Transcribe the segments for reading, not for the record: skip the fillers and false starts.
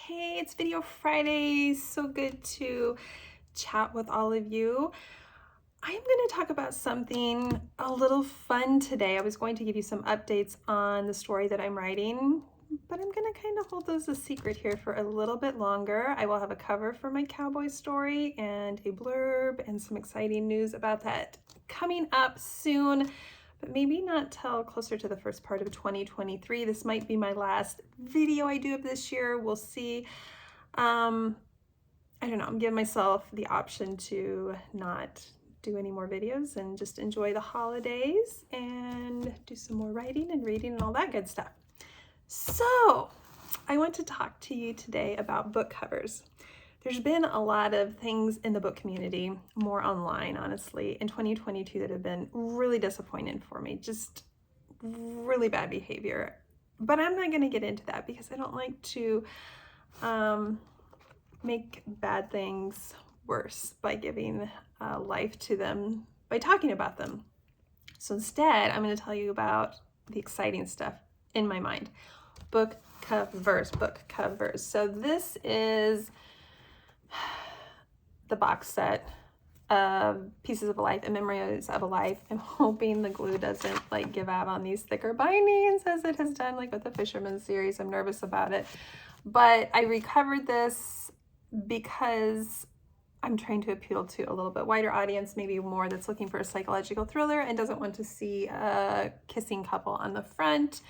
Hey, it's Video Friday. So good to chat with all of you. I'm going to talk about something a little fun today. I was going to give you some updates on the story that I'm writing, but I'm going to kind of hold those a secret here for a little bit longer. I will have a cover for my cowboy story and a blurb and some exciting news about that coming up soon, but maybe not till closer to the first part of 2023. This might be my last video I do of this year. We'll see. I don't know, I'm giving myself the option to not do any more videos and just enjoy the holidays and do some more writing and reading and all that good stuff. So I want to talk to you today about book covers. There's been a lot of things in the book community, more online, honestly, in 2022 that have been really disappointing for me, just really bad behavior. But I'm not going to get into that because I don't like to make bad things worse by giving life to them, by talking about them. So instead, I'm going to tell you about the exciting stuff in my mind. Book covers. So this is the box set of Pieces of a Life and Memories of a Life. I'm hoping the glue doesn't like give out on these thicker bindings as it has done like with the Fisherman series. I'm nervous about it, but I recovered this because I'm trying to appeal to a little bit wider audience, maybe more that's looking for a psychological thriller and doesn't want to see a kissing couple on the front.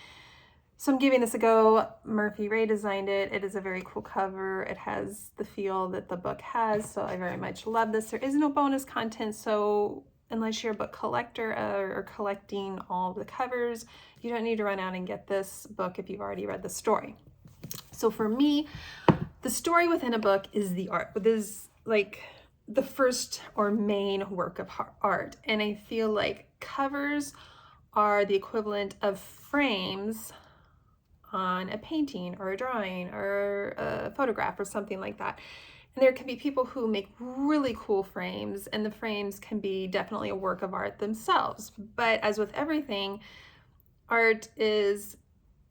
So I'm giving this a go. Murphy Ray designed it. It is a very cool cover. It has the feel that the book has, so I very much love this. There is no bonus content, so unless you're a book collector or collecting all the covers, you don't need to run out and get this book if you've already read the story. So for me, the story within a book is the art. This is like the first or main work of art. And I feel like covers are the equivalent of frames on a painting or a drawing or a photograph or something like that. And there can be people who make really cool frames, and the frames can be definitely a work of art themselves. But as with everything, art is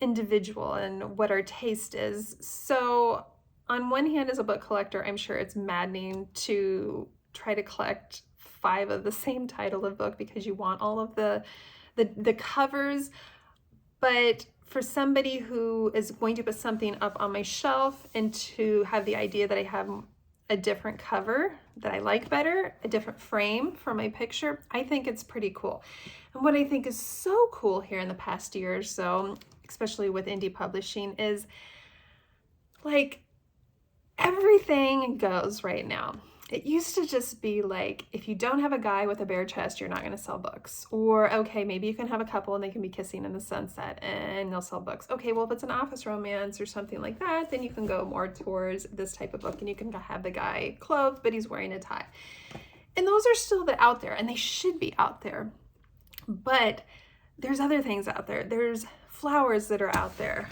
individual and what our taste is. So on one hand, as a book collector, I'm sure it's maddening to try to collect 5 of the same title of book because you want all of the covers. But for somebody who is going to put something up on my shelf and to have the idea that I have a different cover that I like better, a different frame for my picture, I think it's pretty cool. And what I think is so cool here in the past year or so, especially with indie publishing, is like everything goes right now. It used to just be like, if you don't have a guy with a bare chest, you're not going to sell books. Or, okay, maybe you can have a couple and they can be kissing in the sunset and they'll sell books. Okay, well, if it's an office romance or something like that, then you can go more towards this type of book and you can have the guy clothed, but he's wearing a tie. And those are still out there, and they should be out there. But there's other things out there. There's flowers that are out there.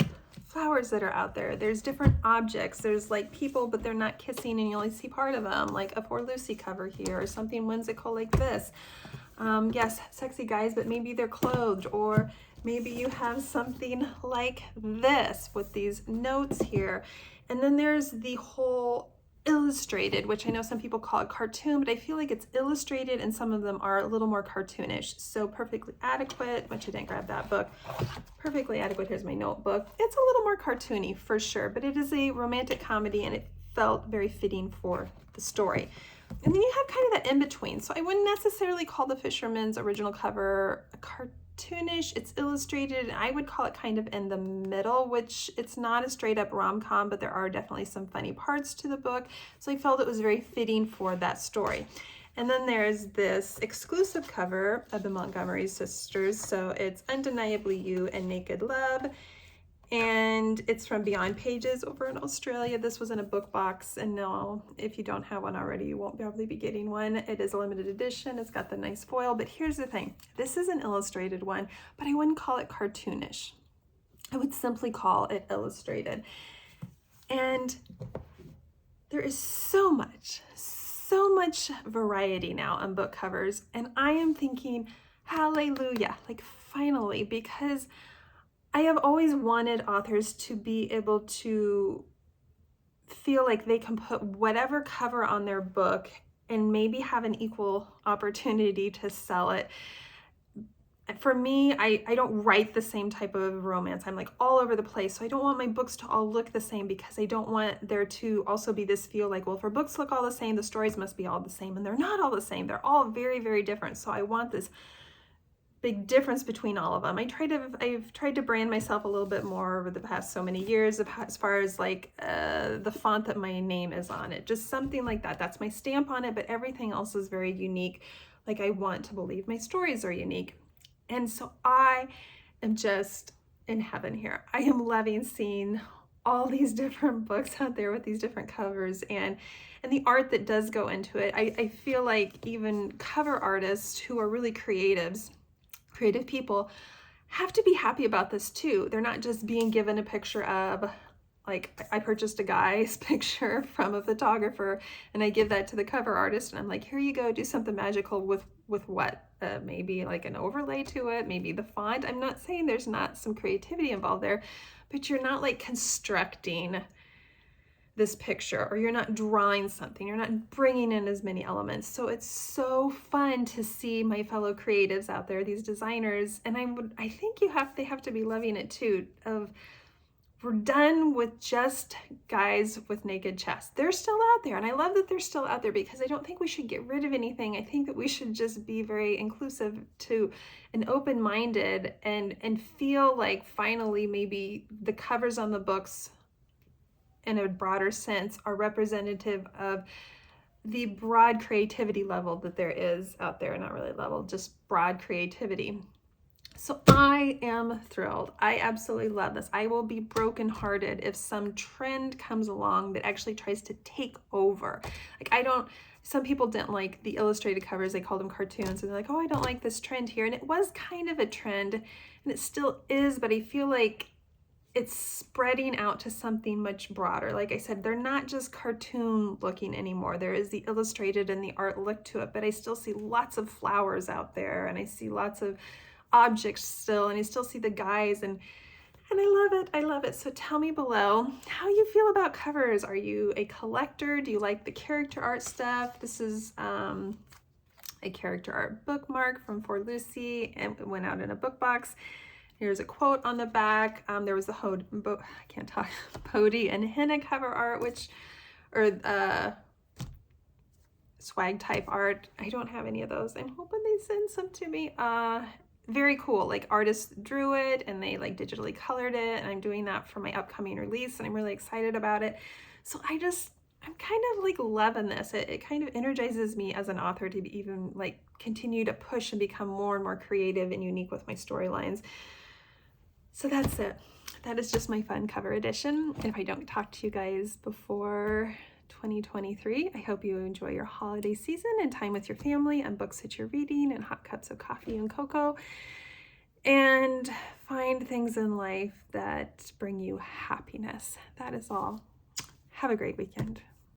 There's different objects. There's like people, but they're not kissing and you only see part of them, like a Poor Lucy cover here or something whimsical like this. Yes, sexy guys, but maybe they're clothed, or maybe you have something like this with these notes here. And then there's the whole illustrated, which I know some people call it cartoon, but I feel like it's illustrated and some of them are a little more cartoonish. So Perfectly Adequate, which I didn't grab that book. Perfectly Adequate, here's my notebook. It's a little more cartoony for sure, but it is a romantic comedy and it felt very fitting for the story. And then you have kind of that in between. So I wouldn't necessarily call the Fisherman's original cover a cartoonish. It's illustrated. I would call it kind of in the middle, which it's not a straight up rom-com, but there are definitely some funny parts to the book. So I felt it was very fitting for that story. And then there's this exclusive cover of the Montgomery Sisters. So it's Undeniably You and Naked Love. And it's from Beyond Pages over in Australia. This was in a book box, and no, if you don't have one already, you won't probably be getting one. It is a limited edition. It's got the nice foil, but here's the thing. This is an illustrated one, but I wouldn't call it cartoonish. I would simply call it illustrated. And there is so much variety now on book covers, and I am thinking, hallelujah, like finally, because I have always wanted authors to be able to feel like they can put whatever cover on their book and maybe have an equal opportunity to sell it. For me, I don't write the same type of romance. I'm like all over the place. So I don't want my books to all look the same, because I don't want there to also be this feel like, well, if our books look all the same, the stories must be all the same. And they're not all the same. They're all very, very different. So I want this big difference between all of them. I've tried to brand myself a little bit more over the past so many years as far as like the font that my name is on it, just something like that. That's my stamp on it, but everything else is very unique. Like, I want to believe my stories are unique. And so I am just in heaven here. I am loving seeing all these different books out there with these different covers and the art that does go into it. I feel like even cover artists who are really creative people have to be happy about this too. They're not just being given a picture of, like, I purchased a guy's picture from a photographer and I give that to the cover artist and I'm like, here you go, do something magical with what? Maybe like an overlay to it, maybe the font. I'm not saying there's not some creativity involved there, but you're not like constructing this picture, or you're not drawing something, you're not bringing in as many elements. So it's so fun to see my fellow creatives out there, these designers, and I think they have to be loving it too, of we're done with just guys with naked chests. They're still out there, and I love that they're still out there, because I don't think we should get rid of anything. I think that we should just be very inclusive to and open-minded and feel like finally maybe the covers on the books in a broader sense are representative of the broad creativity level that there is out there. Not really level, just broad creativity. So I am thrilled. I absolutely love this. I will be brokenhearted if some trend comes along that actually tries to take over. Like, some people didn't like the illustrated covers. They called them cartoons. And they're like, oh, I don't like this trend here. And it was kind of a trend, and it still is, but I feel like it's spreading out to something much broader. Like I said, they're not just cartoon looking anymore. There is the illustrated and the art look to it, but I still see lots of flowers out there, and I see lots of objects still, and I still see the guys, and I love it. I love it. So tell me below how you feel about covers. Are you a collector? Do you like the character art stuff? This is a character art bookmark from For Lucy, and it went out in a book box. Here's a quote on the back. There was the Bodhi and Henna cover art, swag type art. I don't have any of those. I'm hoping they send some to me. Very cool. Like, artists drew it and they like digitally colored it, and I'm doing that for my upcoming release, and I'm really excited about it. So I'm kind of like loving this. It kind of energizes me as an author to even like continue to push and become more and more creative and unique with my storylines. So that's it. That is just my fun cover edition. And if I don't talk to you guys before 2023, I hope you enjoy your holiday season and time with your family and books that you're reading and hot cups of coffee and cocoa, and find things in life that bring you happiness. That is all. Have a great weekend.